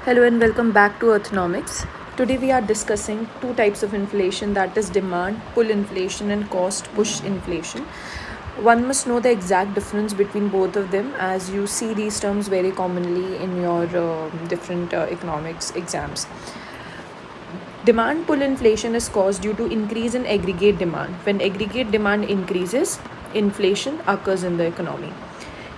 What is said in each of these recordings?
Hello and welcome back to Earthnomics. Today we are discussing two types of inflation, that is demand pull inflation and cost push inflation. One must know the exact difference between both of them as you see these terms very commonly in your different economics exams. Demand pull inflation is caused due to increase in aggregate demand. When aggregate demand increases, inflation occurs in the economy.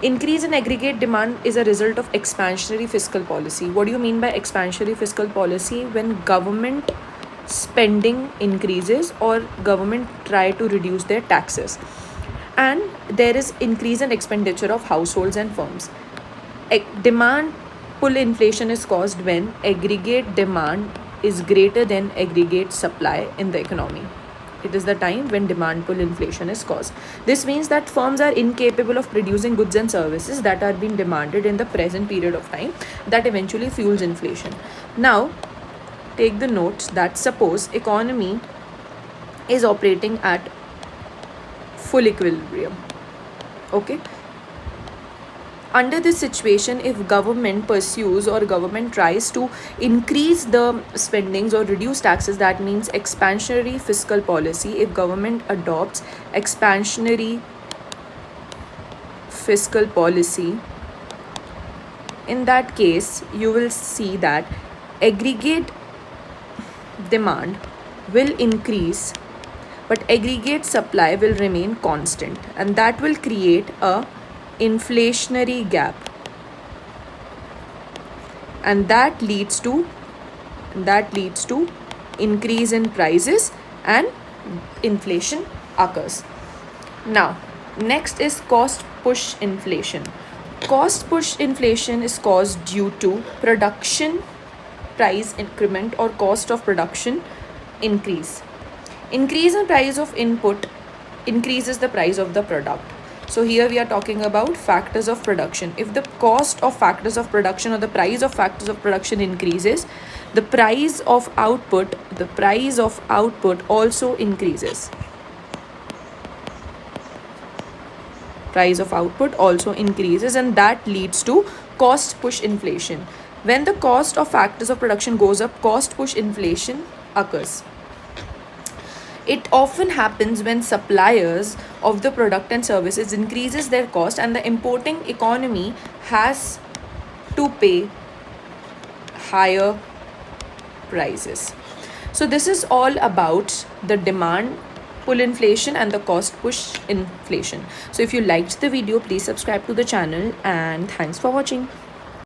Increase in aggregate demand is a result of expansionary fiscal policy. What do you mean by expansionary fiscal policy? When government spending increases or government try to reduce their taxes, and there is increase in expenditure of households and firms. Demand pull inflation is caused when aggregate demand is greater than aggregate supply in the economy. It is the time when demand pull inflation is caused. This means that firms are incapable of producing goods and services that are being demanded in the present period of time, that eventually fuels inflation. Now, take the notes that suppose economy is operating at full equilibrium. Okay, under this situation, if government pursues or government tries to increase the spendings or reduce taxes, that means expansionary fiscal policy. If government adopts expansionary fiscal policy, in that case you will see that aggregate demand will increase but aggregate supply will remain constant, and that will create a inflationary gap, and that leads to increase in prices and inflation occurs. Now, next is cost push inflation. Cost push inflation is caused due to production price increment or cost of production increase. Increase in price of input increases the price of the product. So here we are talking about factors of production. If the cost of factors of production or the price of factors of production increases, the price of output also increases. Price of output also increases, and that leads to cost push inflation. When the cost of factors of production goes up, cost push inflation occurs. It often happens when suppliers of the product and services increases their cost and the importing economy has to pay higher prices. So this is all about the demand pull inflation and the cost push inflation. So if you liked the video, please subscribe to the channel, and thanks for watching.